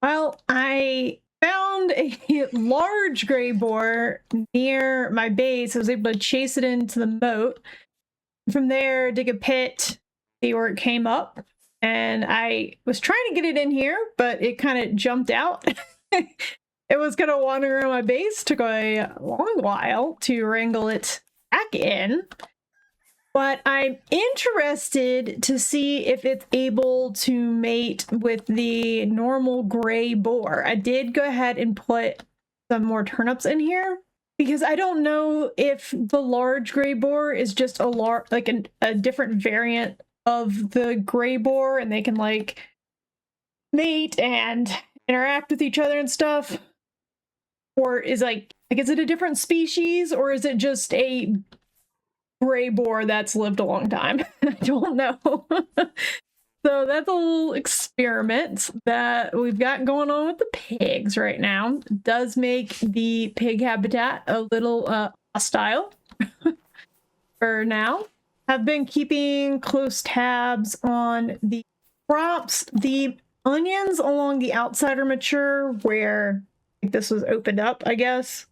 Well, I found a large gray boar near my base. I was able to chase it into the moat. From there, dig a pit, see where it came up. And I was trying to get it in here, but it kind of jumped out. It was going to wander around my base. Took a long while to wrangle it back in. But I'm interested to see if it's able to mate with the normal gray boar. I did go ahead and put some more turnips in here because I don't know if the large gray boar is just a different variant of the gray boar and they can like mate and interact with each other and stuff. Or is is it a different species or is it just a gray boar that's lived a long time? I don't know. So that's a little experiment that we've got going on with the pigs right now. It does make the pig habitat a little hostile for now. Have been keeping close tabs on the crops. The onions along the outside are mature where this was opened up, I guess.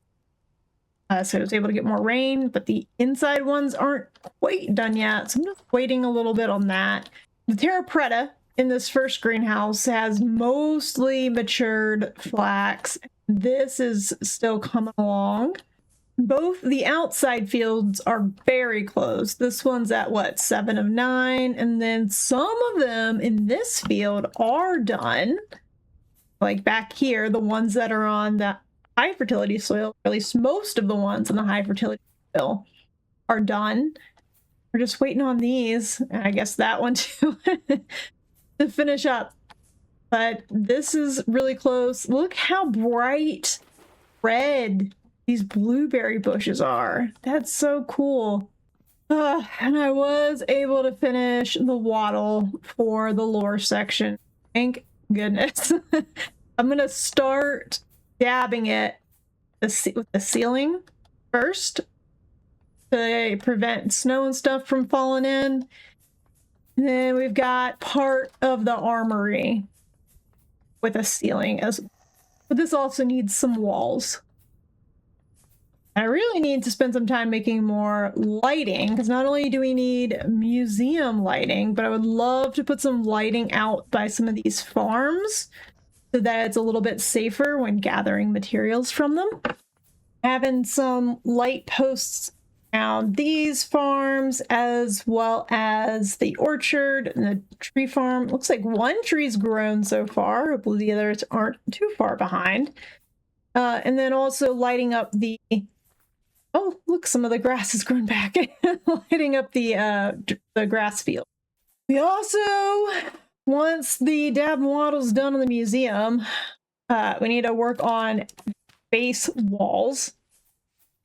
So I was able to get more rain, but the inside ones aren't quite done yet. So I'm just waiting a little bit on that. The Terra Preta in this first greenhouse has mostly matured flax. This is still coming along. Both the outside fields are very close. This one's at what, 7 of 9, and then some of them in this field are done. Like back here, the ones that are on the high fertility soil, or at least most of the ones in the high fertility soil are done. We're just waiting on these, and I guess that one too, to finish up. But this is really close. Look how bright red these blueberry bushes are. That's so cool. And I was able to finish the wattle for the lore section. Thank goodness. I'm going to start dabbing it with the ceiling first to prevent snow and stuff from falling in. And then we've got part of the armory with a ceiling, but this also needs some walls. I really need to spend some time making more lighting, because not only do we need museum lighting, but I would love to put some lighting out by some of these farms so that it's a little bit safer when gathering materials from them. Having some light posts around these farms, as well as the orchard and the tree farm. Looks like one tree's grown so far. Hopefully the others aren't too far behind. And then also lighting up the... Oh, look, some of the grass has grown back. Lighting up the grass field. We also, once the dab and wattle's done in the museum, we need to work on base walls,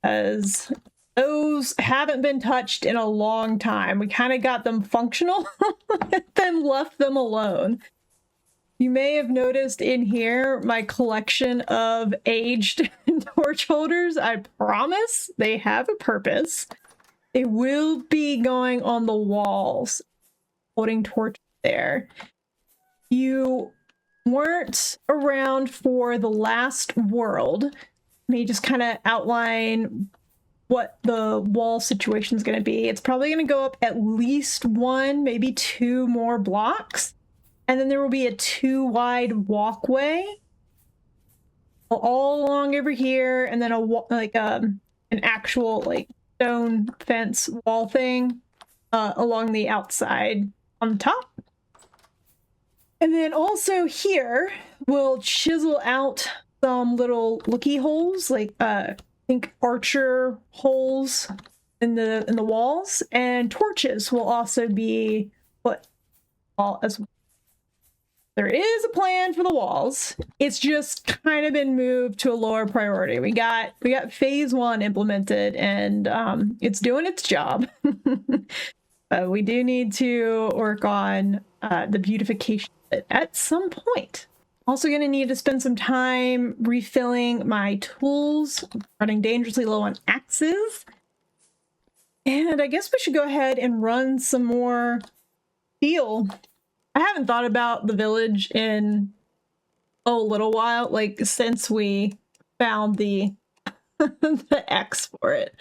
as those haven't been touched in a long time. We kind of got them functional and then left them alone. You may have noticed in here my collection of aged torch holders. I promise they have a purpose. They will be going on the walls, holding torches there. You weren't around for the last world. Let me just kind of outline what the wall situation is going to be. It's probably going to go up at least 1, maybe 2 more blocks. And then there will be a 2-wide walkway all along over here, and then an actual like stone fence wall thing along the outside on the top. And then also here we'll chisel out some little looky holes, like I think archer holes in the walls, and torches will also be put as well. There is a plan for the walls. It's just kind of been moved to a lower priority. We got phase 1 implemented, and it's doing its job. We do need to work on the beautification at some point. Also going to need to spend some time refilling my tools. I'm running dangerously low on axes. And I guess we should go ahead and run some more steel. I haven't thought about the village in a little while, like since we found the the X for it.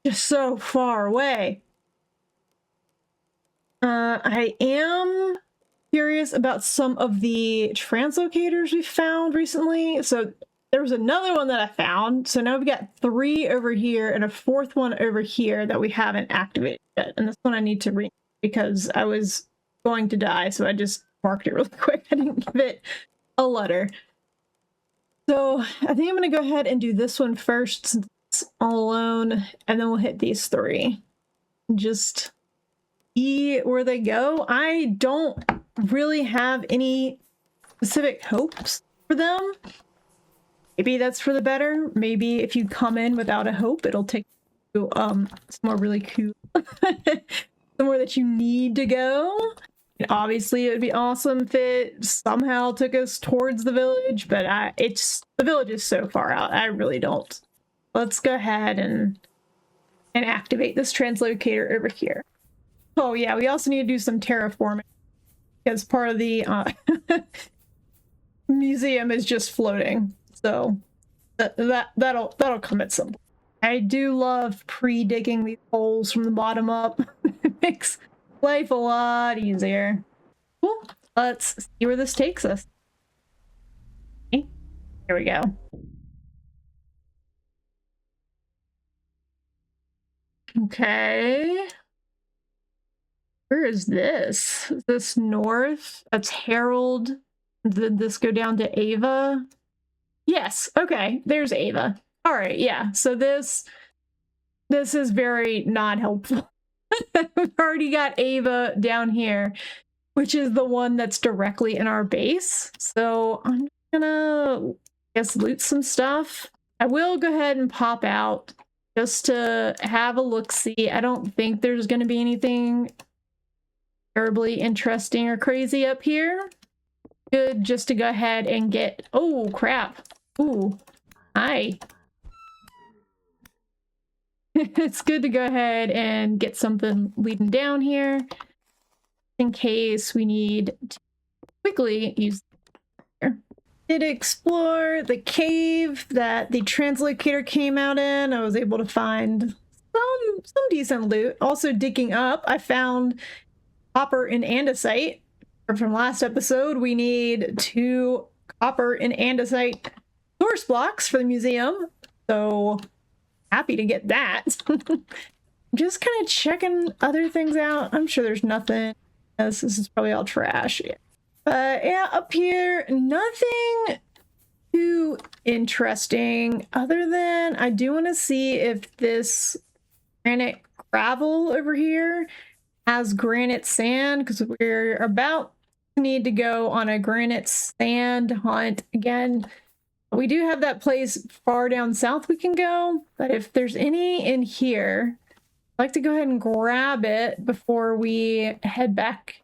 Just so far away. I am curious about some of the translocators we found recently. So there was another one that I found. So now we've got 3 over here and a 4th one over here that we haven't activated yet. And this one I need to read because I was going to die. So I just marked it really quick. I didn't give it a letter. So I think I'm going to go ahead and do this one first since it's all alone. And then we'll hit these 3. Just see where they go. I don't really have any specific hopes for them. Maybe that's for the better. Maybe if you come in without a hope, it'll take you somewhere really cool. Somewhere that you need to go. And obviously, it would be awesome if it somehow took us towards the village, but the village is so far out. I really don't. Let's go ahead and activate this translocator over here. Oh yeah, we also need to do some terraforming because part of the museum is just floating. So that'll come at some point. I do love pre-digging these holes from the bottom up. It makes life a lot easier. Cool. Let's see where this takes us. Okay. Here we go. Okay. Where is this? Is this north? That's Harold. Did this go down to Ava? Yes. Okay. There's Ava. All right. Yeah. So this is very not helpful. We've already got Ava down here, which is the one that's directly in our base. So I'm gonna, I guess, loot some stuff. I will go ahead and pop out just to have a look-see. I don't think there's going to be anything terribly interesting or crazy up here. Good just to go ahead and get... Oh, crap. Ooh. Hi. It's good to go ahead and get something leading down here in case we need to quickly use here. Did explore the cave that the translocator came out in. I was able to find some decent loot. Also digging up, I found copper and andesite. From last episode, we need 2 copper and andesite source blocks for the museum. So happy to get that. Just kind of checking other things out. I'm sure there's nothing. This is probably all trash. Yeah. But yeah, up here, nothing too interesting other than I do want to see if this granite gravel over here has granite sand, because we're about to need to go on a granite sand hunt again. We do have that place far down south we can go, but if there's any in here, I'd like to go ahead and grab it before we head back.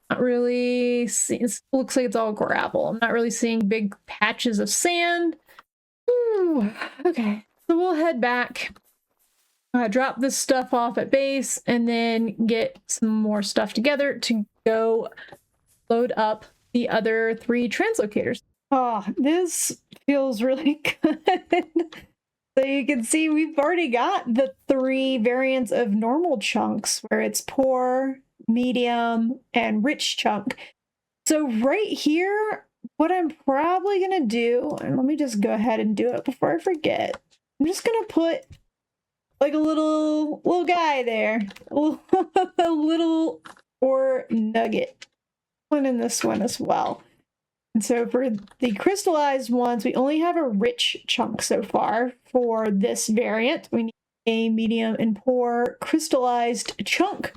Not really see, it looks like it's all gravel. I'm not really seeing big patches of sand. Ooh, okay, so we'll head back, drop this stuff off at base, and then get some more stuff together to go load up the other 3 translocators. Oh, this feels really good. So you can see we've already got the 3 variants of normal chunks where it's poor, medium, and rich chunk. So right here, what I'm probably gonna do, and let me just go ahead and do it before I forget. I'm just gonna put like a little guy there, a little ore nugget. One in this one as well. And so for the crystallized ones, we only have a rich chunk so far. For this variant, we need a medium and poor crystallized chunk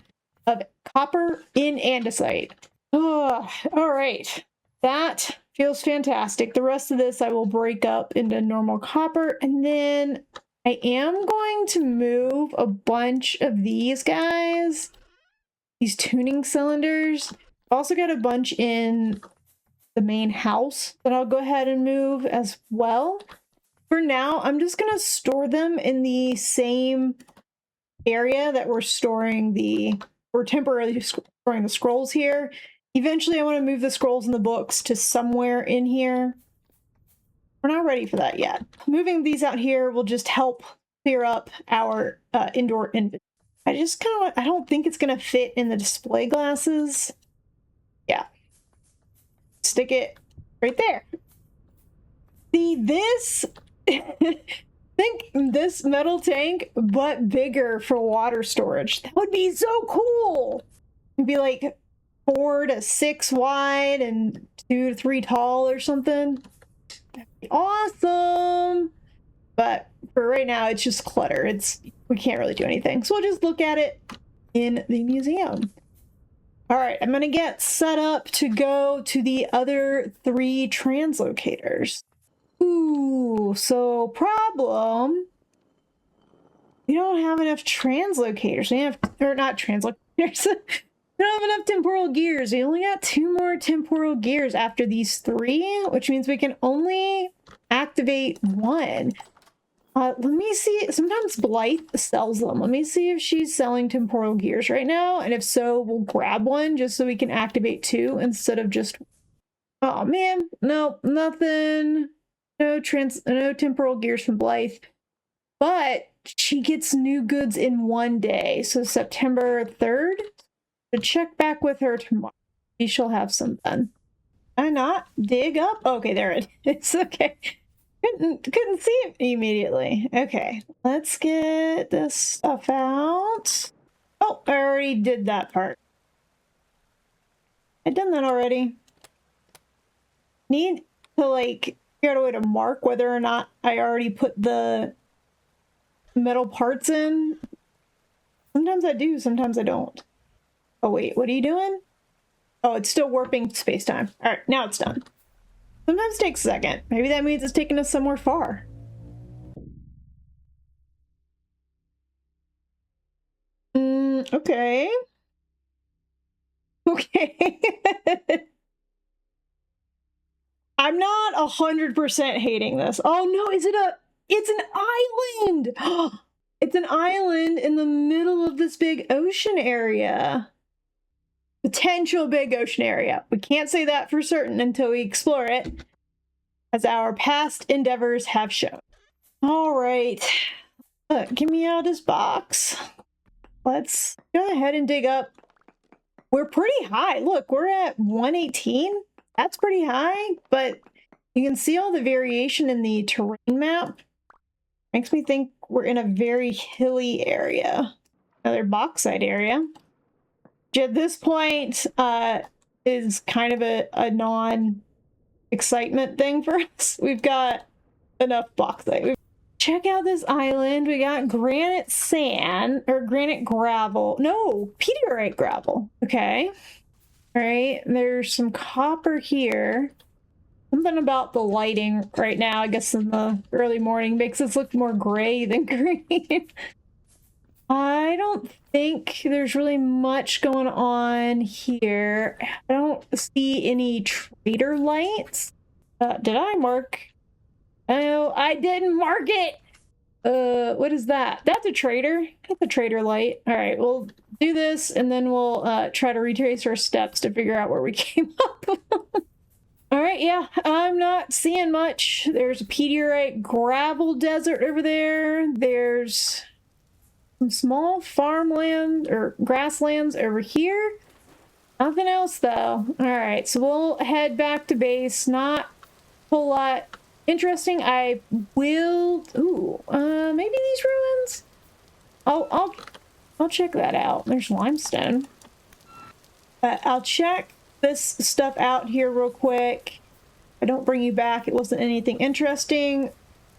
of copper in andesite. Oh, all right. That feels fantastic. The rest of this I will break up into normal copper, and then I am going to move a bunch of these guys, these tuning cylinders. I've also got a bunch in the main house that I'll go ahead and move as well. For now, I'm just going to store them in the same area that we're temporarily storing the scrolls here. Eventually, I want to move the scrolls and the books to somewhere in here. we're not ready for that yet. Moving these out here will just help clear up our indoor inventory. I don't think it's gonna fit in the display glasses. Yeah. Stick it right there. See this? Think this metal tank, but bigger for water storage. That would be so cool. It'd be like 4 to 6 wide and 2 to 3 tall or something. That'd be awesome. But for right now, it's just clutter. We can't really do anything. So we'll just look at it in the museum. All right, I'm gonna get set up to go to the other 3 translocators. Ooh, so problem. We don't have enough translocators. Not translocators. We don't have enough temporal gears. We only got 2 more temporal gears after these 3, which means we can only activate 1. Let me see. Sometimes Blythe sells them. Let me see if she's selling temporal gears right now. And if so, we'll grab one just so we can activate 2 instead of just... Oh, man. Nope, nothing. No temporal gears from Blythe. But she gets new goods in 1 day. So September 3rd. So check back with her tomorrow. Maybe she'll have some then. Can I not dig up? Okay, there it is. Okay. Couldn't see it immediately. Okay, let's get this stuff out. Oh, I already did that part. I've done that already. Need to like figure out a way to mark whether or not I already put the metal parts in. Sometimes I do, sometimes I don't. Oh wait, what are you doing? Oh, it's still warping space-time. All right, now it's done. Sometimes it takes a second. Maybe that means it's taking us somewhere far. Okay. Okay. I'm not 100% hating this. Oh no, it's an island! It's an island in the middle of this big ocean area. Potential big ocean area. We can't say that for certain until we explore it, as our past endeavors have shown. All right, get me out of this box. Let's go ahead and dig up. We're pretty high. Look, we're at 118. That's pretty high, but you can see all the variation in the terrain map. Makes me think we're in a very hilly area. Another bauxite area. At this point, is kind of a non-excitement thing for us. We've got enough bauxite. Check out this island. We got granite sand, or granite gravel. No, meteorite gravel. Okay. All right, there's some copper here. Something about the lighting right now, I guess in the early morning, makes this look more gray than green. I don't think there's really much going on here. I don't see any trader lights. Did I mark? Oh, I didn't mark it! What is that? That's a trader. That's a trader light. All right, we'll do this, and then we'll try to retrace our steps to figure out where we came up. All right, yeah, I'm not seeing much. There's a meteorite gravel desert over there. There's some small farmland or grasslands over here. Nothing else though. All right, so we'll head back to base. Not a whole lot interesting. I will. Ooh, maybe these ruins. I'll check that out. There's limestone. I'll check this stuff out here real quick. I don't bring you back. It wasn't anything interesting.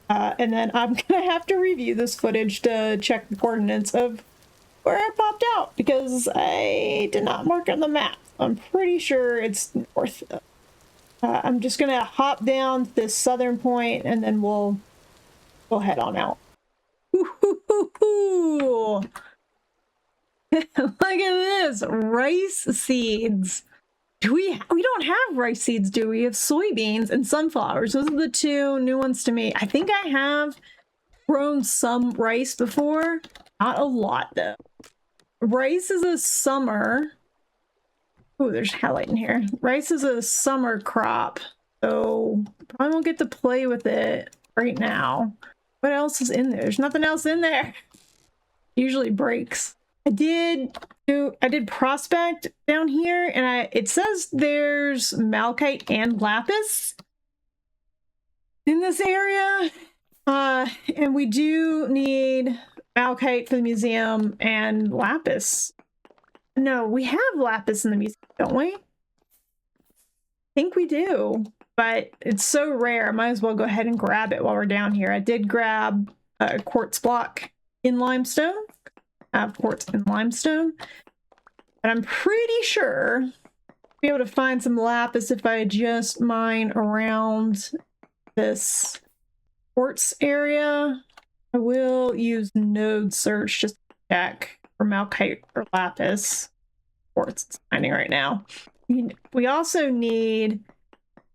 And then I'm gonna have to review this footage to check the coordinates of where I popped out because I did not mark on the map. I'm pretty sure it's north. I'm just gonna hop down to this southern point and then we'll head on out. Look at this, rice seeds. We don't have rice seeds, do we? We have soybeans and sunflowers. Those are the 2 new ones to me. I think I have grown some rice before. Not a lot, though. Rice is a summer... Oh, there's halite in here. Rice is a summer crop. so probably won't get to play with it right now. What else is in there? There's nothing else in there. Usually breaks. I did prospect down here, and it says there's malachite and lapis in this area. And we do need malachite for the museum and lapis. No, we have lapis in the museum, don't we? I think we do, but it's so rare. I might as well go ahead and grab it while we're down here. I did grab a quartz block in limestone. I have quartz in limestone. And I'm pretty sure I'll be able to find some lapis if I just mine around this quartz area. I will use node search just to check for malachite or lapis. Quartz is mining right now. We also need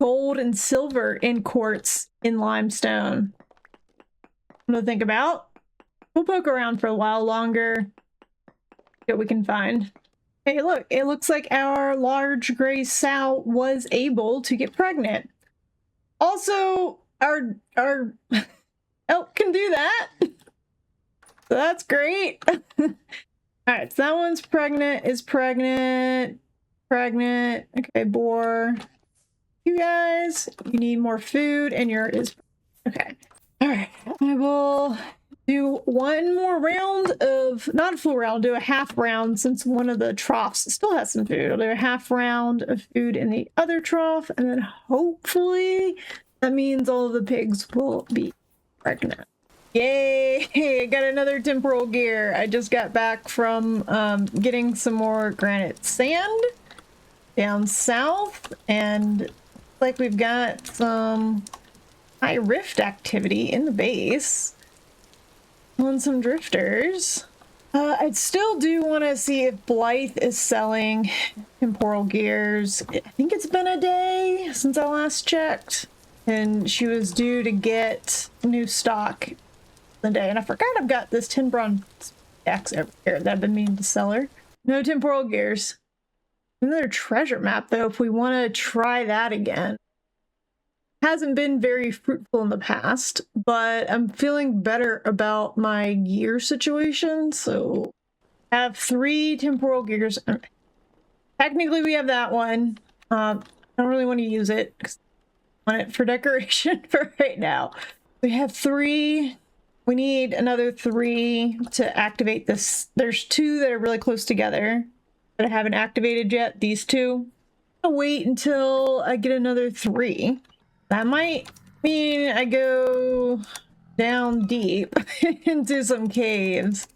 gold and silver in quartz in limestone. Something to think about. We'll poke around for a while longer. See what we can find. Hey, look, it looks like our large gray sow was able to get pregnant. Also, our elk can do that. So that's great. All right, so that one's pregnant, pregnant. Okay, boar. You guys, you need more food, and yours is okay. All right, I will do one more round of, not a full round, do a half round since one of the troughs still has some food. I'll do a half round of food in the other trough, and then hopefully that means all of the pigs will be pregnant. Yay! I got another temporal gear. I just got back from getting some more granite sand down south, and like we've got some high rift activity in the base on some drifters. I still do want to see if Blythe is selling temporal gears. I think it's been a day since I last checked, and she was due to get new stock the day, and I forgot I've got this tin bronze axe over here that I've been meaning to sell her. No temporal gears. Another treasure map though, if we want to try that again. Hasn't been very fruitful in the past, but I'm feeling better about my gear situation, so I have 3 temporal gears. Technically we have that one. I don't really want to use it because I want it for decoration for right now. We have 3. We need another 3 to activate this. There's 2 that are really close together that I haven't activated yet. These 2. I'll wait until I get another 3. That might mean I go down deep into some caves.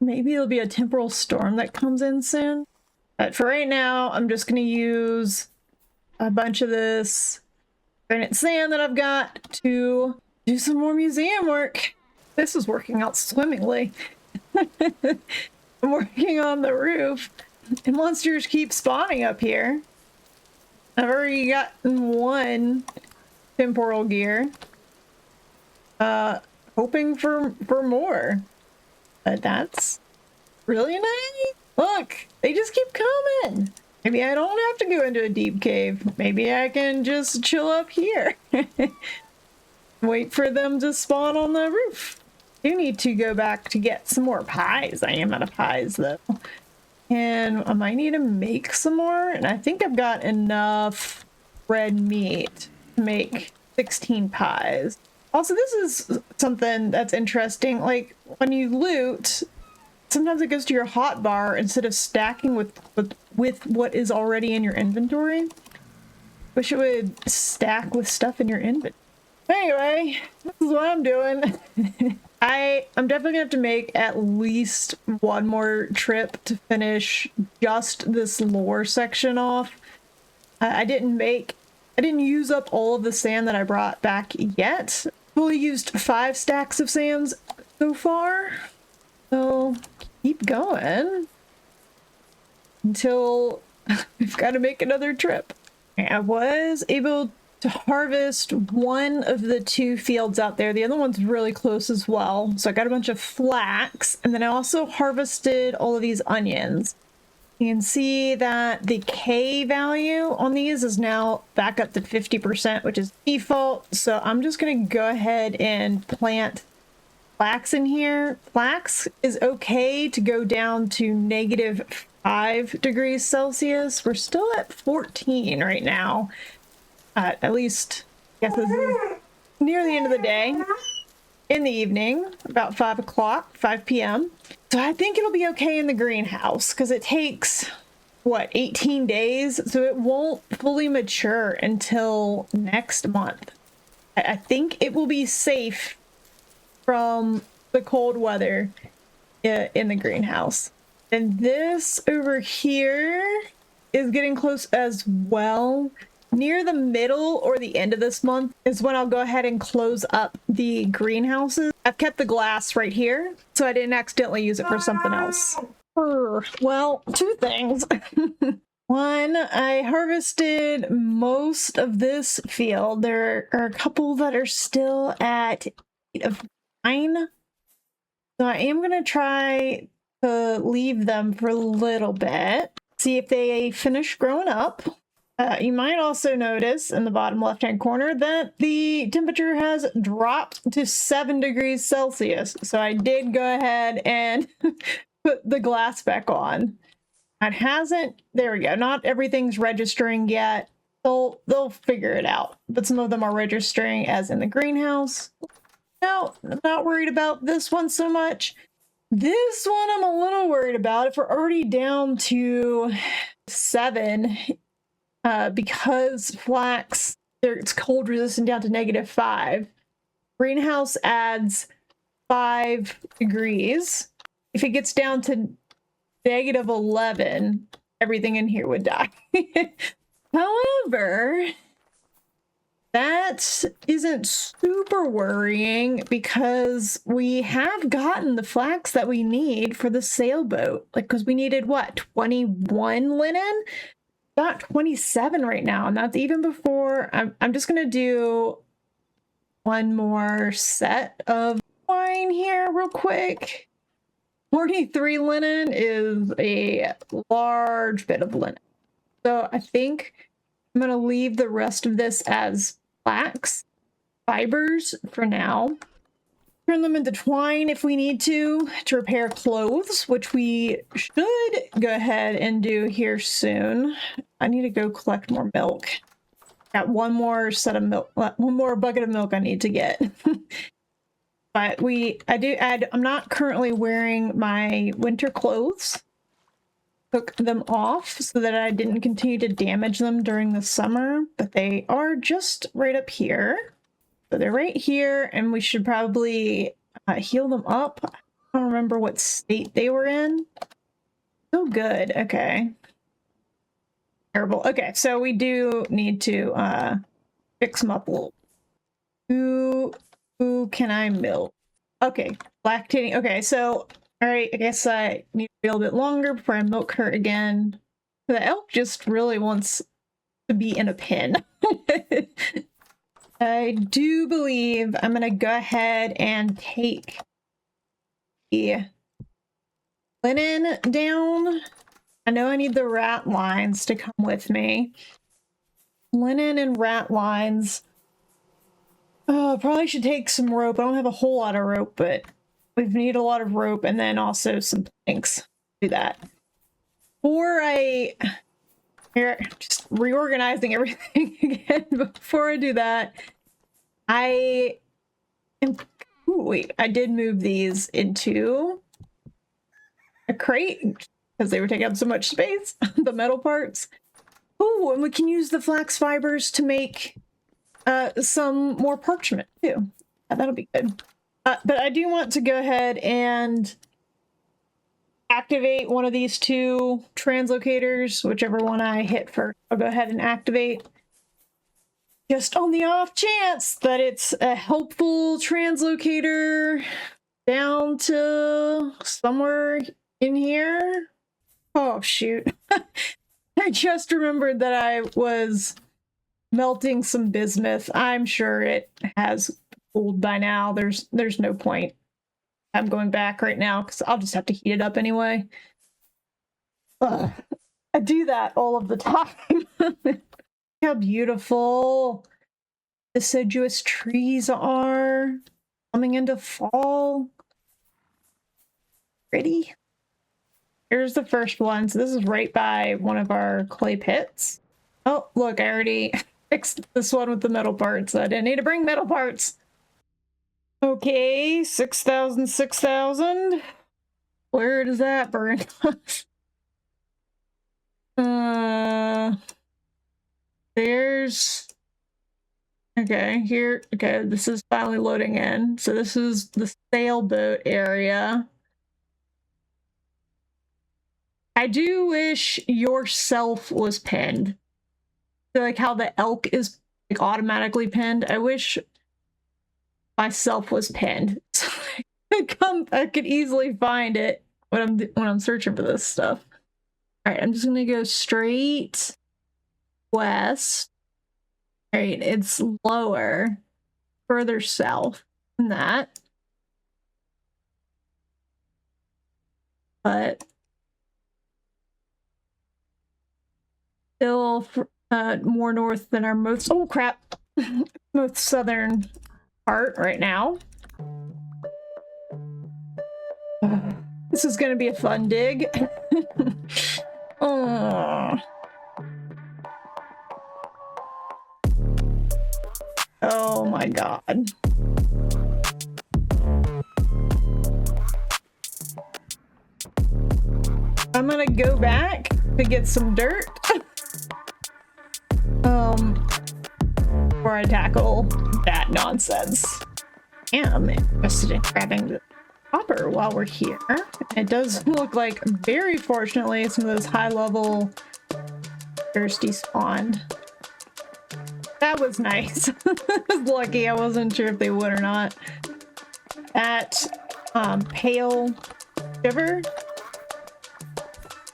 Maybe it'll be a temporal storm that comes in soon. But for right now, I'm just going to use a bunch of this granite sand that I've got to do some more museum work. This is working out swimmingly. I'm working on the roof, and monsters keep spawning up here. I've already gotten 1 temporal gear. Hoping for more. But that's really nice. Look, they just keep coming. Maybe I don't have to go into a deep cave. Maybe I can just chill up here. Wait for them to spawn on the roof. I do need to go back to get some more pies. I am out of pies though. And I might need to make some more. And I think I've got enough red meat to make 16 pies. Also, this is something that's interesting. Like when you loot, sometimes it goes to your hotbar instead of stacking with what is already in your inventory. Wish it would stack with stuff in your inventory. Anyway, this is what I'm doing. I'm definitely gonna have to make at least one more trip to finish just this lore section off. I didn't use up all of the sand that I brought back yet. Fully used 5 stacks of sands so far. So keep going until we've got to make another trip. I was able to harvest one of the 2 fields out there. The other one's really close as well. So I got a bunch of flax, and then I also harvested all of these onions. You can see that the K value on these is now back up to 50%, which is default. So I'm just going to go ahead and plant flax in here. Flax is okay to go down to -5 degrees Celsius. We're still at 14 right now. At least, I guess this is near the end of the day. In the evening, about 5 o'clock, 5 p.m. So I think it'll be okay in the greenhouse because it takes, what, 18 days? So it won't fully mature until next month. I think it will be safe from the cold weather in the greenhouse. And this over here is getting close as well. Near the middle or the end of this month is when I'll go ahead and close up the greenhouses. I've kept the glass right here, so I didn't accidentally use it for something else. Well, two things. One, I harvested most of this field. There are a couple that are still at 8 of 9. So I am going to try to leave them for a little bit, see if they finish growing up. You might also notice in the bottom left-hand corner that the temperature has dropped to 7 degrees Celsius. So I did go ahead and put the glass back on. It hasn't, there we go, not everything's registering yet. They'll figure it out, but some of them are registering as in the greenhouse. No, I'm not worried about this one so much. This one I'm a little worried about. If we're already down to 7, because flax, it's cold resistant down to -5. Greenhouse adds 5 degrees. If it gets down to -11, everything in here would die. However, that isn't super worrying because we have gotten the flax that we need for the sailboat. Like, because we needed what, 21 linen? Got 27 right now, and that's even before. I'm just gonna do one more set of twine here real quick. 43 linen is a large bit of linen, so I think I'm gonna leave the rest of this as flax fibers for now. Turn them into twine if we need to repair clothes, which we should go ahead and do here soon. I need to go collect more milk. Got one more set of milk, one more bucket of milk I need to get. But I'm not currently wearing my winter clothes. Took them off so that I didn't continue to damage them during the summer, but they are just right up here. So they're right here, and we should probably heal them up. I don't remember what state they were in. Oh, good. Okay. Terrible. Okay, so we do need to fix them up a little. Who can I milk? Okay, lactating. Okay, so, all right, I guess I need to be a little bit longer before I milk her again. The elk just really wants to be in a pen. I do believe I'm going to go ahead and take the linen down. I know I need the rat lines to come with me. Linen and rat lines. Oh, probably should take some rope. I don't have a whole lot of rope, but we need a lot of rope and then also some planks. Do that. Before I... Here, just reorganizing everything again. Before I do that, I am... Ooh, wait, I did move these into a crate because they were taking up so much space, the metal parts. Oh, and we can use the flax fibers to make some more parchment too. That'll be good. But I do want to go ahead and activate one of these two translocators, whichever one I hit first. I'll go ahead and activate. Just on the off chance that it's a helpful translocator down to somewhere in here. Oh, shoot. I just remembered that I was melting some bismuth. I'm sure it has cooled by now. There's no point. I'm going back right now because I'll just have to heat it up anyway. Ugh. I do that all of the time. How beautiful deciduous trees are coming into fall. Pretty. Here's the first one. So this is right by one of our clay pits. Oh, look, I already fixed this one with the metal parts. I didn't need to bring metal parts. Okay, 6,000, 6,000. Where does that burn us? There's... Okay, here, okay, this is finally loading in. So this is the sailboat area. I do wish yourself was pinned. So like how the elk is like automatically pinned. I wish myself was pinned. So I could easily find it when I'm searching for this stuff. All right, I'm just gonna go straight west. All right, it's lower, further south than that. But still more north than our most, oh crap, most southern part right now. This is gonna be a fun dig. Oh. Oh my god. I'm gonna go back to get some dirt. Before I tackle that nonsense. Yeah, I'm interested in grabbing the copper while we're here. It does look like, very fortunately, some of those high-level thirsty spawned. That was nice. I was lucky. I wasn't sure if they would or not. At Pale Shiver.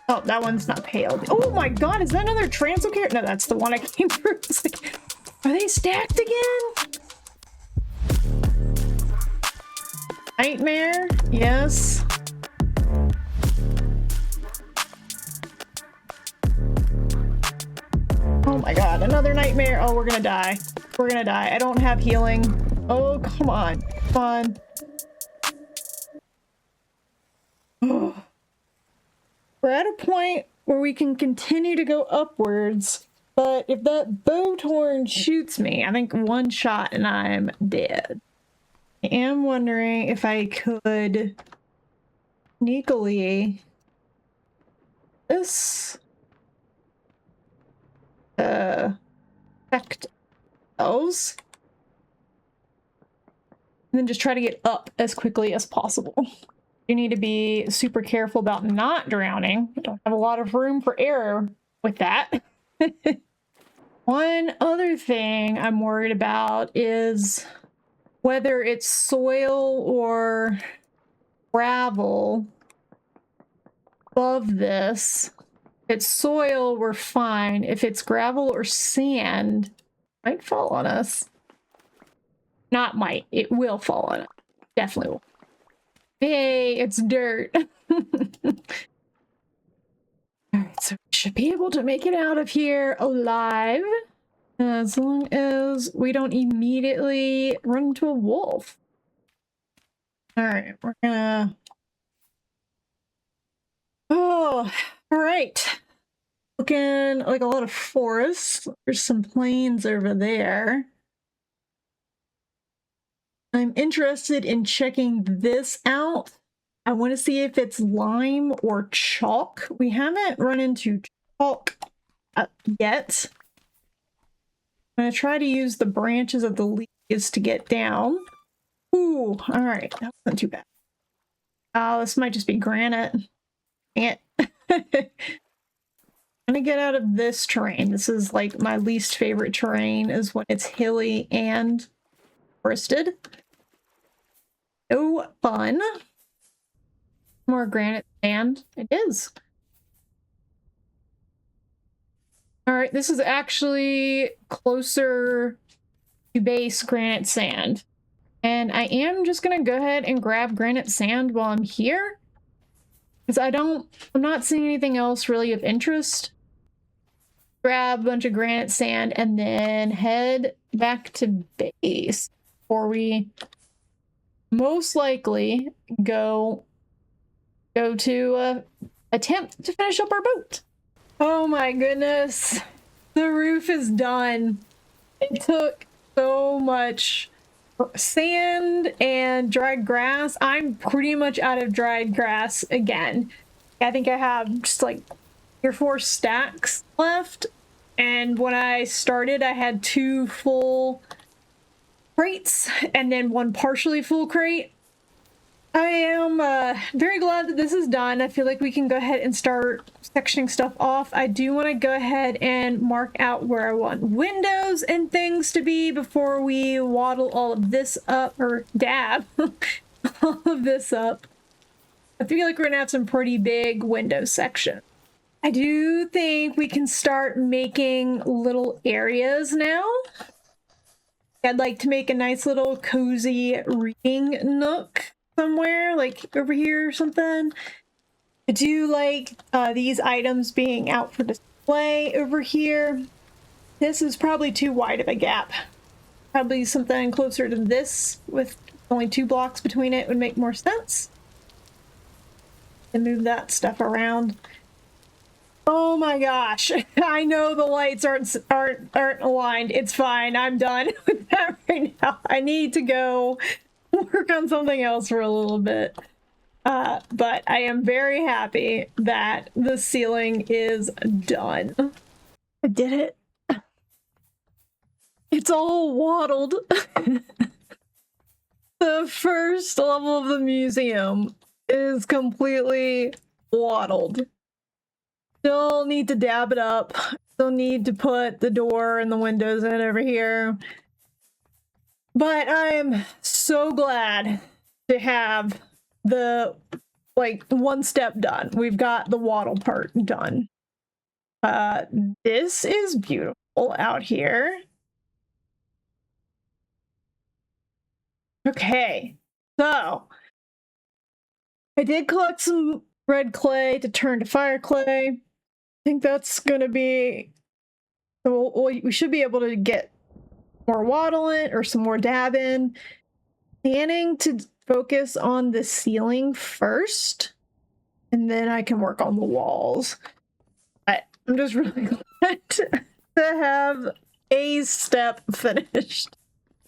Oh, that one's not pale. Oh my god, is that another Translocator? No, that's the one I came through. It's like, are they stacked again? Nightmare? Yes. Oh my god, another nightmare. Oh, we're gonna die. We're gonna die. I don't have healing. Oh, come on. Come on. We're at a point where we can continue to go upwards, but if that Bowtorn shoots me, I think one shot and I'm dead. I am wondering if I could sneakily this affect those and then just try to get up as quickly as possible. You need to be super careful about not drowning. I don't have a lot of room for error with that. One other thing I'm worried about is whether it's soil or gravel above this. If it's soil, we're fine. If it's gravel or sand, it might fall on us. Not might, it will fall on us. Definitely will. Hey, it's dirt. Alright, so we should be able to make it out of here alive. As long as we don't immediately run into a wolf. Alright, we're gonna... Oh, alright. Looking like a lot of forest. There's some plains over there. I'm interested in checking this out. I want to see if it's lime or chalk. We haven't run into chalk yet. I'm going to try to use the branches of the leaves to get down. Ooh, all right. That wasn't too bad. Oh, this might just be granite. Dang it. I'm going to get out of this terrain. This is like my least favorite terrain is when it's hilly and forested. No fun. More granite sand. It is. All right, this is actually closer to base granite sand. And I am just going to go ahead and grab granite sand while I'm here. Because I'm not seeing anything else really of interest. Grab a bunch of granite sand and then head back to base before we most likely go to attempt to finish up our boat. Oh my goodness. The roof is done. It took so much sand and dried grass. I'm pretty much out of dried grass again. I think I have just like 3 or 4 stacks left. And when I started, I had 2 full crates and then 1 partially full crate. I am very glad that this is done. I feel like we can go ahead and start sectioning stuff off. I do want to go ahead and mark out where I want windows and things to be before we waddle all of this up, or dab all of this up. I feel like we're going to have some pretty big window section. I do think we can start making little areas now. I'd like to make a nice little cozy reading nook somewhere, like over here or something. I do like these items being out for display over here. This is probably too wide of a gap. Probably something closer to this with only 2 blocks between it would make more sense. And move that stuff around. Oh my gosh, I know the lights aren't aligned. It's fine. I'm done with that right now. I need to go work on something else for a little bit. But I am very happy that the ceiling is done. I did it. It's all waddled. The first level of the museum is completely waddled. Still need to dab it up. Still need to put the door and the windows in over here. But I'm so glad to have the, like, 1 step done. We've got the waddle part done. This is beautiful out here. Okay, so I did collect some red clay to turn to fire clay. I think that's gonna be, we should be able to get more waddling or some more dabbing. Planning to focus on the ceiling first, and then I can work on the walls. I'm just really glad to have a step finished.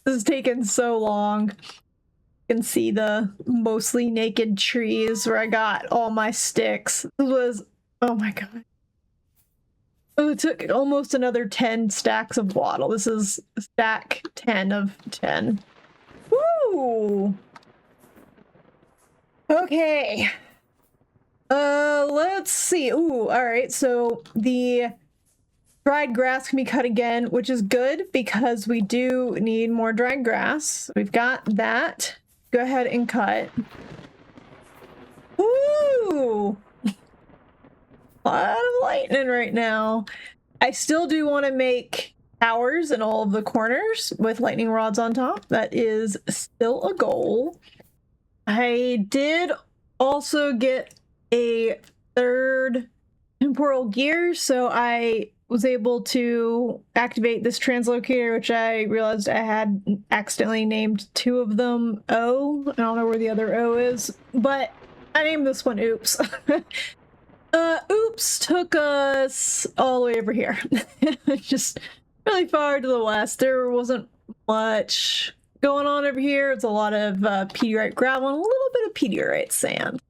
This has taken so long. You can see the mostly naked trees where I got all my sticks. This was, oh my god. Oh, it took almost another 10 stacks of wattle. This is stack 10 of 10. Woo! Okay. Let's see. Ooh, alright, so the dried grass can be cut again, which is good because we do need more dried grass. We've got that. Go ahead and cut. Ooh! A lot of lightning right now. I still do want to make towers in all of the corners with lightning rods on top. That is still a goal. I did also get a 3rd temporal gear, so I was able to activate this translocator, which I realized I had accidentally named 2 of them O. I don't know where the other O is, but I named this one Oops. Oops took us all the way over here. Just really far to the west. There wasn't much going on over here. It's a lot of Pediorite gravel and a little bit of Pediorite sand.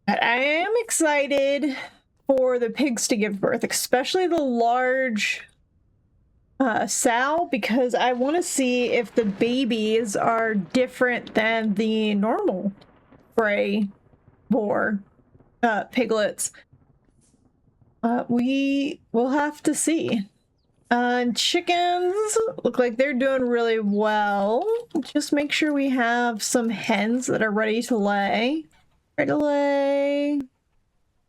But I am excited for the pigs to give birth, especially the large sow, because I want to see if the babies are different than the normal gray boar piglets. We will have to see. Chickens look like they're doing really well. Just make sure we have some hens that are ready to lay. Ready to lay.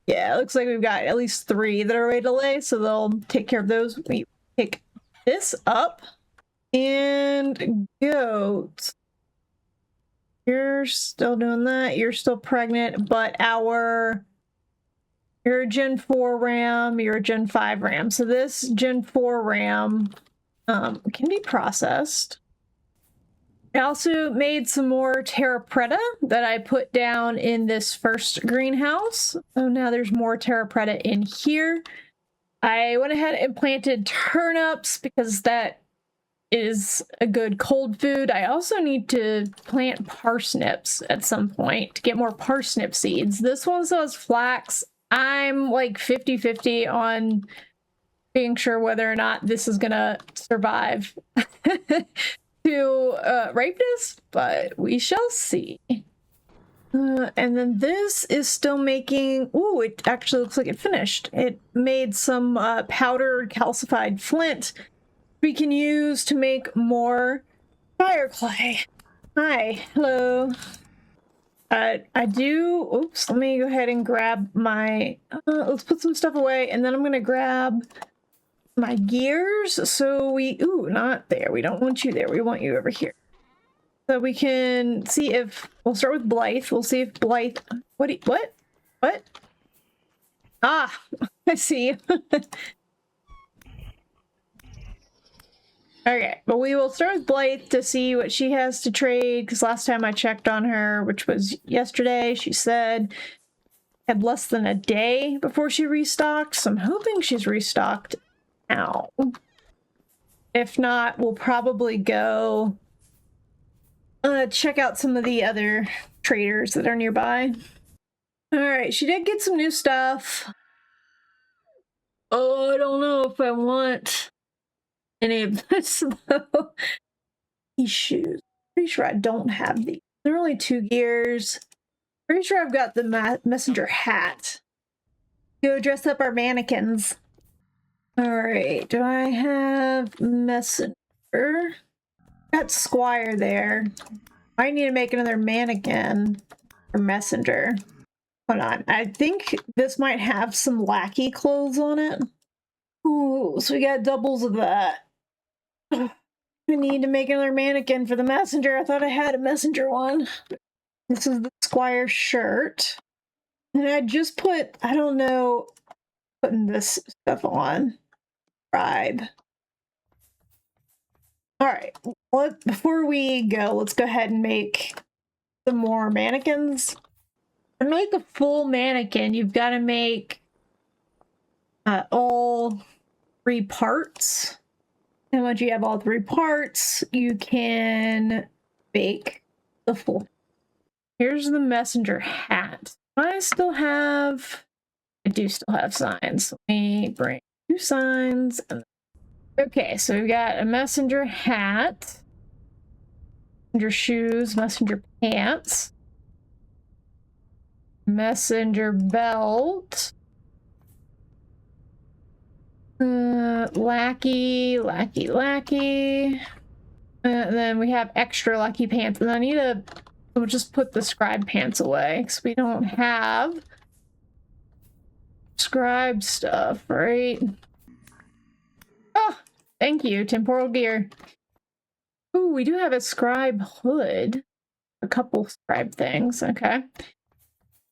Yeah, it looks like we've got at least 3 that are ready to lay, so they'll take care of those. We pick this up. And goats. You're still doing that. You're still pregnant, but you're a Gen 4 RAM, you're a Gen 5 RAM. So this Gen 4 RAM can be processed. I also made some more Terra Preta that I put down in this first greenhouse. So now there's more Terra Preta in here. I went ahead and planted turnips because that is a good cold food. I also need to plant parsnips at some point to get more parsnip seeds. This one still has flax. I'm like 50-50 on being sure whether or not this is gonna survive to ripeness, but we shall see. And then this is still making, ooh, it actually looks like it finished. It made some powdered calcified flint we can use to make more fire clay. Hi, hello. I do, oops, let me go ahead and grab my, let's put some stuff away, and then I'm gonna grab my gears. So ooh, not there. We don't want you there. We want you over here. So we can see if, we'll start with Blythe. We'll see if Blythe, what? Ah, I see. Okay, but we will start with Blythe to see what she has to trade, because last time I checked on her, which was yesterday, she said had less than a day before she restocked, so I'm hoping she's restocked now. If not, we'll probably go check out some of the other traders that are nearby. Alright, she did get some new stuff. Oh, I don't know if I want any of this, though. These shoes. Pretty sure I don't have these. They're only 2 gears. Pretty sure I've got the messenger hat. Go dress up our mannequins. Alright, do I have messenger? Got Squire there. I need to make another mannequin for messenger. Hold on. I think this might have some lackey clothes on it. Ooh, so we got doubles of that. I need to make another mannequin for the messenger. I thought I had a messenger one. This is the Squire shirt. And I just put, I don't know, putting this stuff on. Scribe. Alright, before we go, let's go ahead and make some more mannequins. To make a full mannequin, you've got to make all 3 parts. And once you have all 3 parts, you can make the full. Here's the messenger hat. I do still have signs. Let me bring 2 signs. Okay, so we've got a messenger hat, messenger shoes, messenger pants, messenger belt, lackey. And then we have extra lackey pants, and I need to, we'll just put the scribe pants away because we don't have scribe stuff, right? Oh, thank you, temporal gear. Ooh, we do have a scribe hood. A couple scribe things, okay.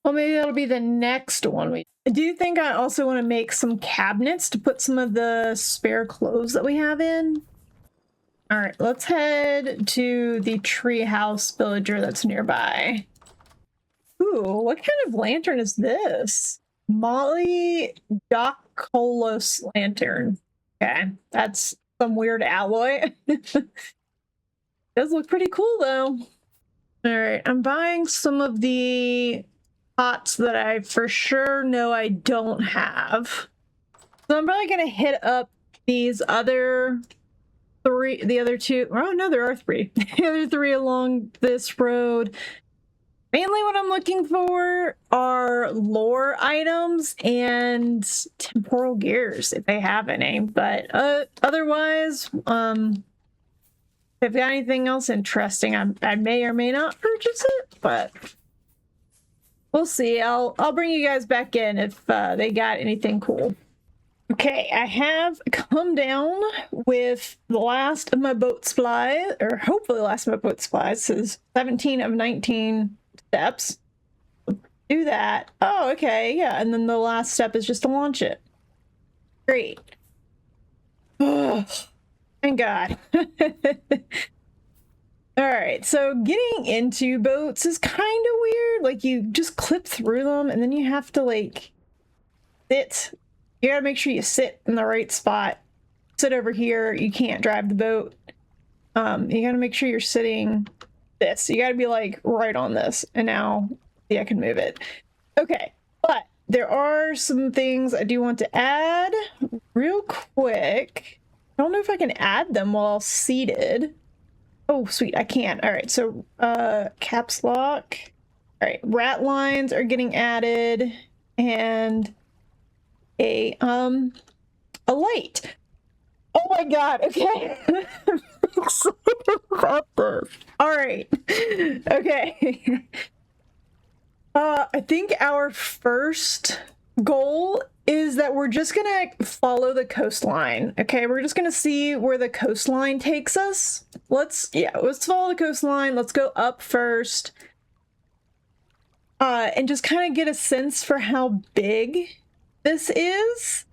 Well, maybe that'll be the next one. I do think I also want to make some cabinets to put some of the spare clothes that we have in. All right, let's head to the treehouse villager that's nearby. Ooh, what kind of lantern is this? Molly Docolos lantern. Okay, that's some weird alloy. Does look pretty cool though. All right, I'm buying some of the pots that I for sure know I don't have. So I'm probably gonna hit up these other 3, the other 2. Oh no, there are 3. The other 3 along this road. Mainly what I'm looking for are lore items and temporal gears, if they have any. But otherwise, if they've got anything else interesting, I may or may not purchase it, but we'll see. I'll bring you guys back in if they got anything cool. Okay, I have come down with the last of my boat supplies, or hopefully the last of my boat supplies. This is 17 of 19 steps. Do that. Oh, okay, yeah, and then the last step is just to launch it. Great. Oh, thank God. All right, so getting into boats is kind of weird. Like, you just clip through them, and then you have to, like, sit. You gotta make sure you sit in the right spot. Sit over here. You can't drive the boat. You gotta make sure you're sitting this. You gotta be, like, right on this. And now, see, I can move it. Okay, but there are some things I do want to add real quick. I don't know if I can add them while seated. Oh, sweet, I can. All right, so caps lock. All right, rat lines are getting added, and a light. Oh my God, okay. I'm excited about this. All right, okay. I think our first goal is that we're just gonna follow the coastline. Okay, we're just gonna see where the coastline takes us. Let's follow the coastline. Let's go up first. And just kind of get a sense for how big this is.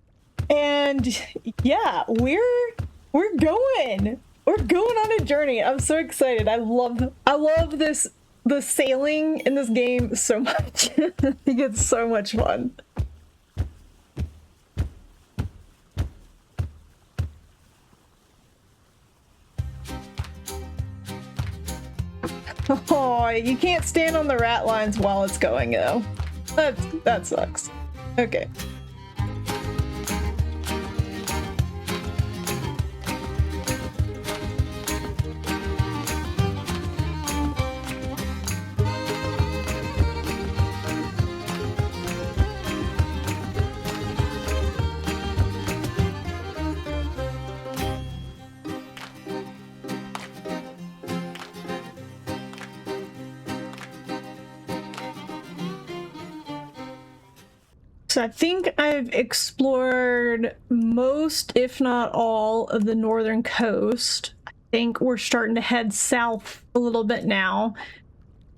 And yeah, we're going. We're going on a journey. I'm so excited. I love this, the sailing in this game so much. I think it's so much fun. Oh, you can't stand on the rat lines while it's going, though. That sucks. Okay. So I think I've explored most, if not all, of the northern coast. I think we're starting to head south a little bit now.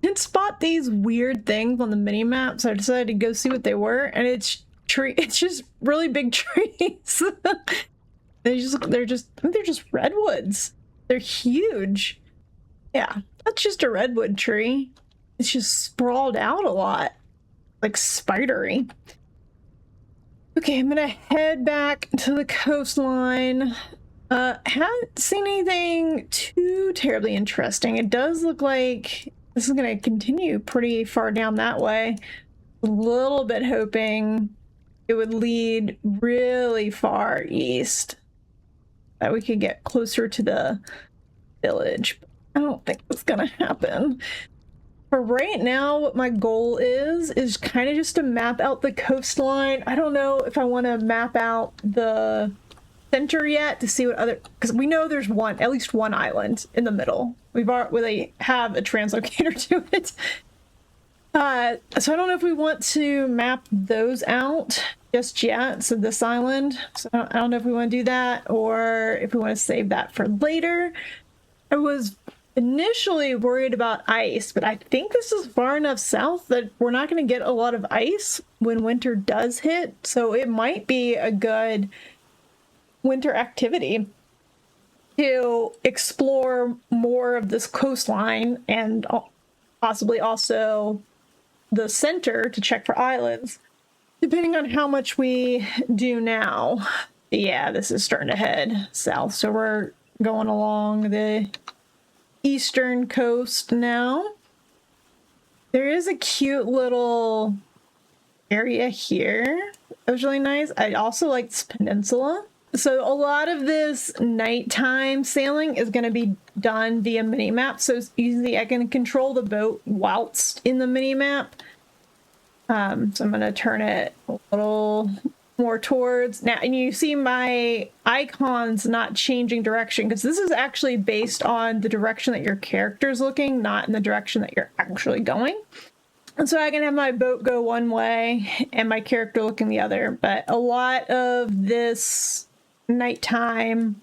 I did spot these weird things on the mini map, so I decided to go see what they were, and it's just really big trees. they're just redwoods. They're huge. Yeah, that's just a redwood tree. It's just sprawled out a lot, like spidery. Okay, I'm gonna head back to the coastline. Haven't seen anything too terribly interesting. It does look like this is gonna continue pretty far down that way. A little bit hoping it would lead really far east, that we could get closer to the village. I don't think that's gonna happen. For right now, what my goal is kind of just to map out the coastline. I don't know if I want to map out the center yet to see what other, because we know there's at least one island in the middle. Where they have a translocator to it. So I don't know if we want to map those out just yet. So this island. So I don't know if we want to do that or if we want to save that for later. I was initially worried about ice, but I think this is far enough south that we're not going to get a lot of ice when winter does hit, so it might be a good winter activity to explore more of this coastline and possibly also the center to check for islands, depending on how much we do now. Yeah, this is starting to head south, so we're going along the eastern coast now. There is a cute little area here. That was really nice. I also like this peninsula. So a lot of this nighttime sailing is going to be done via minimap. So it's easy. I can control the boat whilst in the minimap. So I'm going to turn it a little more towards now, and you see my icons not changing direction because this is actually based on the direction that your character is looking, not in the direction that you're actually going. And so I can have my boat go one way and my character looking the other. But a lot of this nighttime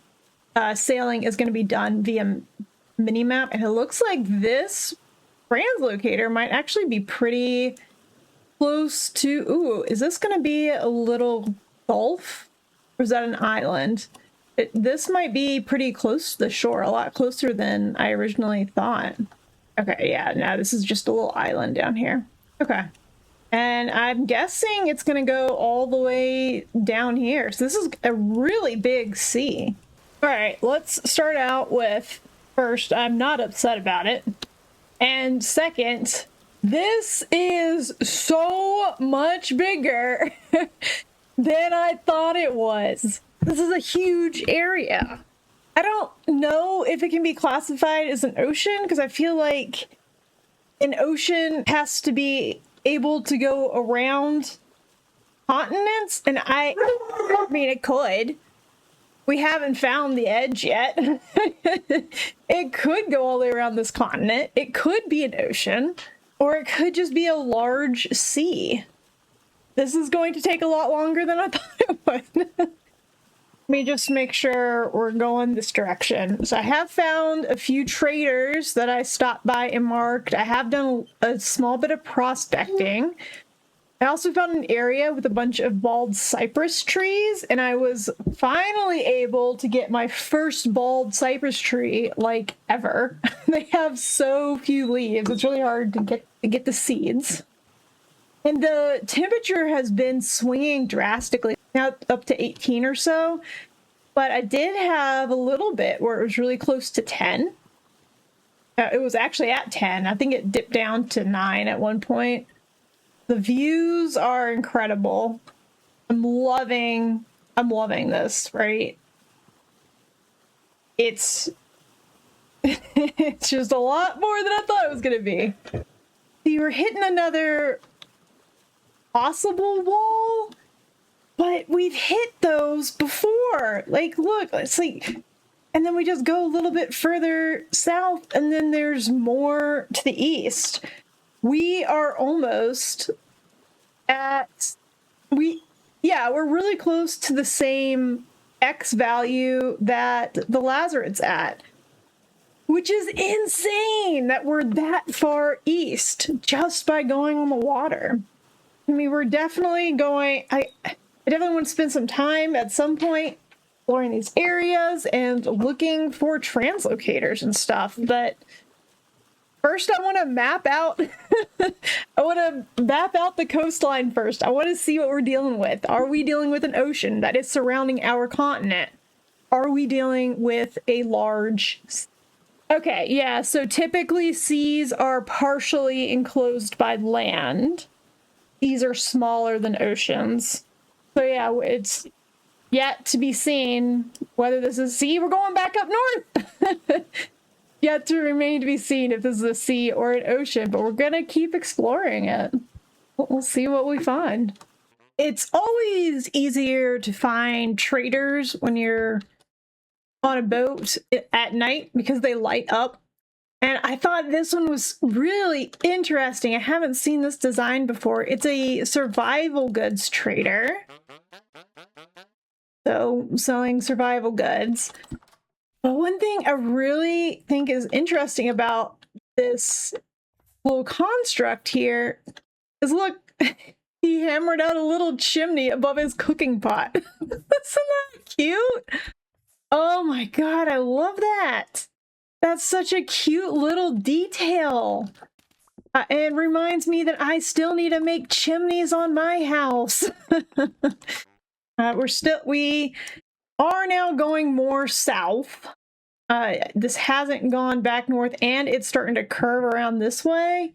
sailing is going to be done via minimap. And it looks like this translocator might actually be pretty close to... Ooh, is this going to be a little gulf? Or is that an island? This might be pretty close to the shore, a lot closer than I originally thought. Okay, yeah, no, this is just a little island down here. Okay. And I'm guessing it's going to go all the way down here. So this is a really big sea. All right, let's start out with, first, I'm not upset about it. And second, this is so much bigger than I thought it was. This is a huge area. I don't know if it can be classified as an ocean, because I feel like an ocean has to be able to go around continents, and I mean, it could. We haven't found the edge yet. It could go all the way around this continent. It could be an ocean, or it could just be a large sea. This is going to take a lot longer than I thought it would. Let me just make sure we're going this direction. So I have found a few traders that I stopped by and marked. I have done a small bit of prospecting. I also found an area with a bunch of bald cypress trees, and I was finally able to get my first bald cypress tree, like, ever. They have so few leaves. It's really hard to get the seeds. And the temperature has been swinging drastically, now up to 18 or so. But I did have a little bit where it was really close to 10. It was actually at 10. I think it dipped down to 9 at one point. The views are incredible. I'm loving this, right? It's it's just a lot more than I thought it was gonna be. You were hitting another possible wall, but we've hit those before. Like, look, it's like, and then we just go a little bit further south, and then there's more to the east. We are almost at, we're really close to the same X value that the Lazaret's at, which is insane that we're that far east just by going on the water. I mean, we're definitely going, I definitely want to spend some time at some point exploring these areas and looking for translocators and stuff, but first, I want to map out. I want to map out the coastline first. I want to see what we're dealing with. Are we dealing with an ocean that is surrounding our continent? Are we dealing with a large... Okay, yeah, so typically seas are partially enclosed by land. These are smaller than oceans. So yeah, it's yet to be seen whether this is sea. We're going back up north. Yet to remain to be seen if this is a sea or an ocean, but we're gonna keep exploring it. We'll see what we find. It's always easier to find traders when you're on a boat at night because they light up. And I thought this one was really interesting. I haven't seen this design before. It's a survival goods trader. So, selling survival goods. But one thing I really think is interesting about this little construct here is, look, he hammered out a little chimney above his cooking pot. Isn't that cute? Oh my god, I love that. That's such a cute little detail. It reminds me that I still need to make chimneys on my house. We are now going more south. This hasn't gone back north, and it's starting to curve around this way.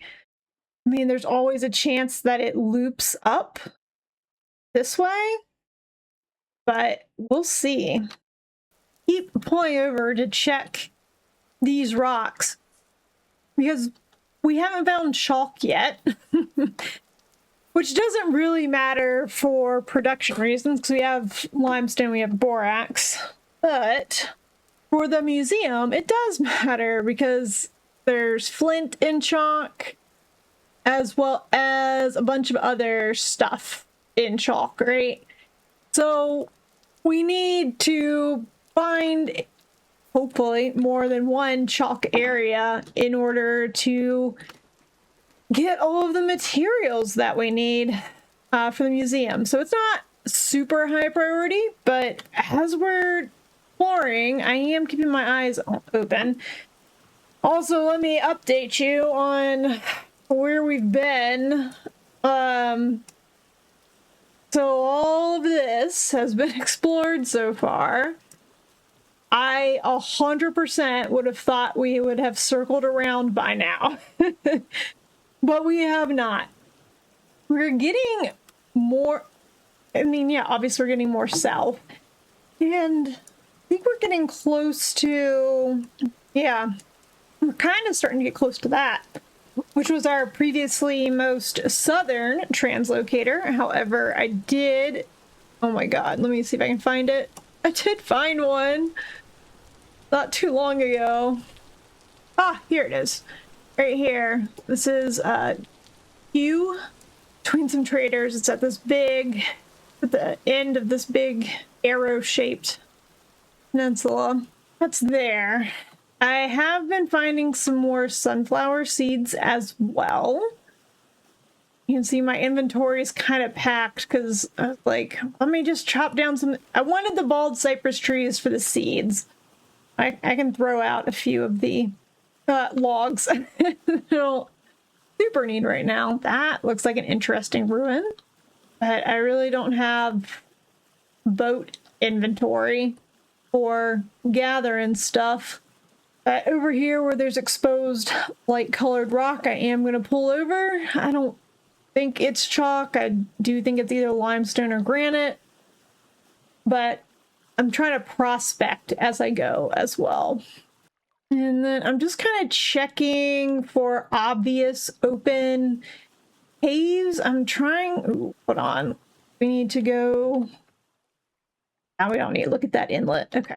I mean, there's always a chance that it loops up this way, but we'll see. Keep pulling over to check these rocks because we haven't found chalk yet. Which doesn't really matter for production reasons because we have limestone, we have borax. But for the museum, it does matter because there's flint and chalk. as well as a bunch of other stuff in chalk, right? So we need to find, hopefully, more than one chalk area in order to get all of the materials that we need for the museum. So it's not super high priority, but as we're exploring, I am keeping my eyes open. Also, let me update you on where we've been. So all of this has been explored so far. I 100% would have thought we would have circled around by now, but we have not. We're getting more, I mean, yeah, obviously we're getting more south, and I think we're getting close to, yeah, we're kind of starting to get close to that, which was our previously most southern translocator. However, I did, oh my god, let me see if I can find it. I did find one not too long ago. Ah, here it is. Right here. This is Q between some traders. It's at this big, at the end of this big arrow-shaped peninsula. That's there. I have been finding some more sunflower seeds as well. You can see my inventory is kind of packed because I was like, let me just chop down some. I wanted the bald cypress trees for the seeds. I can throw out a few of the logs I don't super need right now. That looks like an interesting ruin, but I really don't have boat inventory for gathering stuff. Over here where there's exposed light colored rock, I am going to pull over. I don't think it's chalk. I do think it's either limestone or granite, but I'm trying to prospect as I go as well. And then I'm just kind of checking for obvious open caves. I'm trying, ooh, hold on. We need to go, now we don't need to look at that inlet. Okay.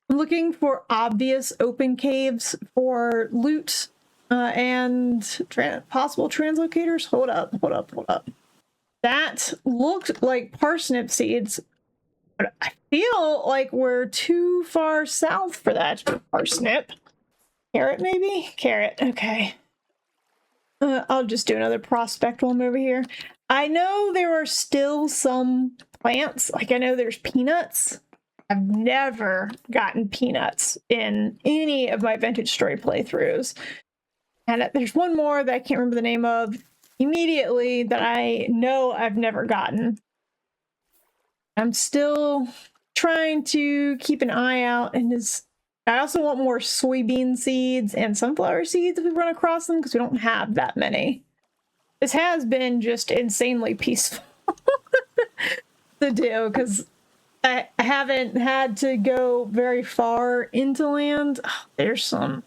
I'm looking for obvious open caves for loot and possible translocators. Hold up. That looked like parsnip seeds. But I feel like we're too far south for that. Parsnip. Carrot, maybe? Carrot, okay. I'll just do another prospect while I'm over here. I know there are still some plants. Like, I know there's peanuts. I've never gotten peanuts in any of my Vintage Story playthroughs. And there's one more that I can't remember the name of immediately that I know I've never gotten. I'm still trying to keep an eye out, and I also want more soybean seeds and sunflower seeds if we run across them, because we don't have that many. This has been just insanely peaceful to do, because I haven't had to go very far into land. Oh, there's some.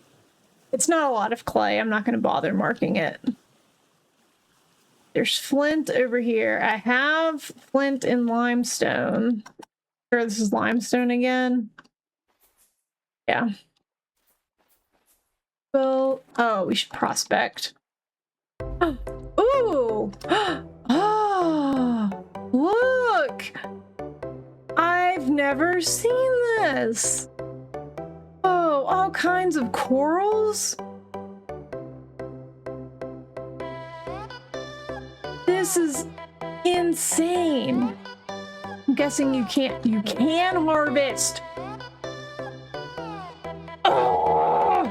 It's not a lot of clay. I'm not going to bother marking it. There's flint over here. I have flint and limestone. Sure, this is limestone again. Yeah. Well, oh, we should prospect. Ooh! Oh, look! I've never seen this. Oh, all kinds of corals. This is insane. I'm guessing you can harvest. Oh!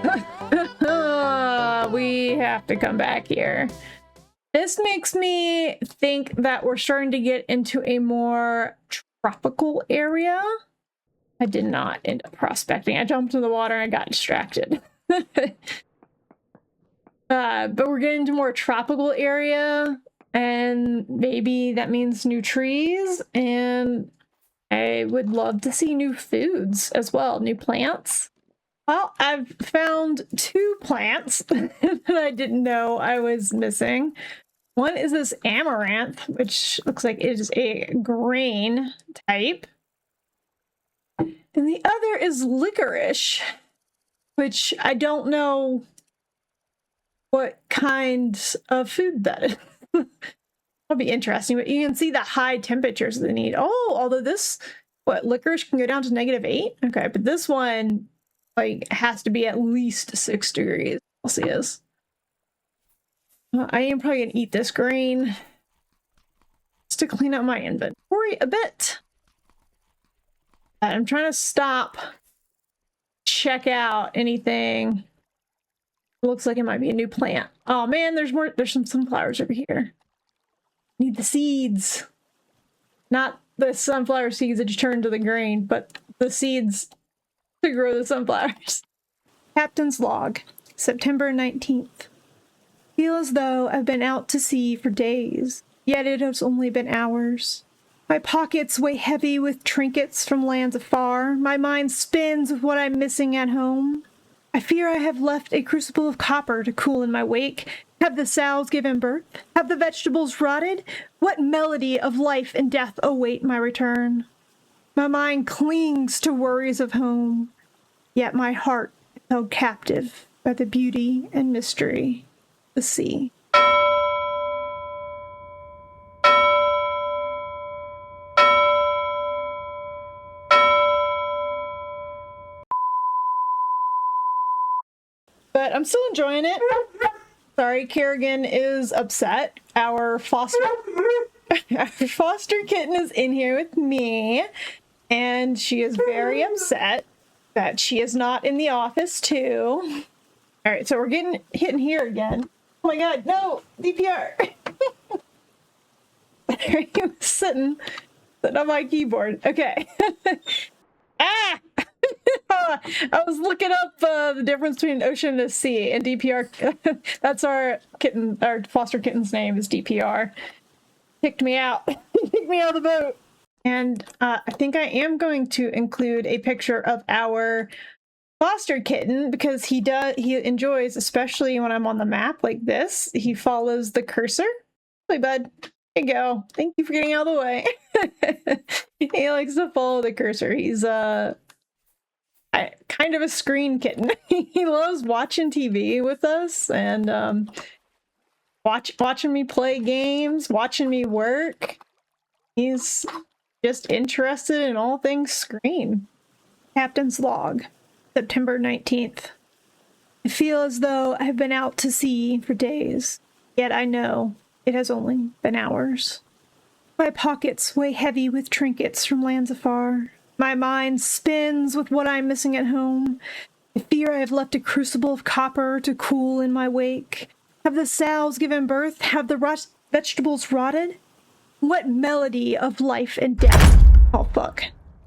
We have to come back here. This makes me think that we're starting to get into a more tropical area. I did not end up prospecting. I jumped in the water and I got distracted. But we're getting into more tropical area, and maybe that means new trees, and I would love to see new foods as well, new plants. Well, I've found 2 plants that I didn't know I was missing. One is this amaranth, which looks like it is a grain type. And the other is licorice, which I don't know what kind of food that is. That'll be interesting, but you can see the high temperatures they need. Oh, although this, what, licorice can go down to -8? Okay, but this one, like, has to be at least 6 degrees Celsius. I am probably gonna eat this grain just to clean up my inventory a bit. I'm trying to stop, check out anything. Looks like it might be a new plant. Oh man, there's some sunflowers over here. Need the seeds. Not the sunflower seeds that you turn to the grain, but the seeds to grow the sunflowers. Captain's log, September 19th. Feel as though I've been out to sea for days, yet it has only been hours. My pockets weigh heavy with trinkets from lands afar. My mind spins with what I'm missing at home. I fear I have left a crucible of copper to cool in my wake. Have the sows given birth? Have the vegetables rotted? What melody of life and death await my return? My mind clings to worries of home, yet my heart is held captive by the beauty and mystery of the sea. But I'm still enjoying it. Sorry, Kerrigan is upset. Our foster kitten is in here with me, and she is very upset that she is not in the office too. All right, so we're getting hit in here again. Oh my god, no! DPR! There he was sitting on my keyboard. Okay. Ah! I was looking up the difference between an ocean and a sea, and DPR, that's our kitten, our foster kitten's name is DPR. Kicked me out. Kicked me out of the boat. And I think I am going to include a picture of our foster kitten because he enjoys, especially when I'm on the map like this, he follows the cursor. Hey, bud. There you go. Thank you for getting out of the way. He likes to follow the cursor. He's kind of a screen kitten. He loves watching TV with us and watching me play games, watching me work. He's just interested in all things screen. Captain's log, September 19th. I feel as though I have been out to sea for days, yet I know it has only been hours. My pockets weigh heavy with trinkets from lands afar. My mind spins with what I'm missing at home. I fear I have left a crucible of copper to cool in my wake. Have the sows given birth? Have the vegetables rotted? What melody of life and death? Oh, fuck.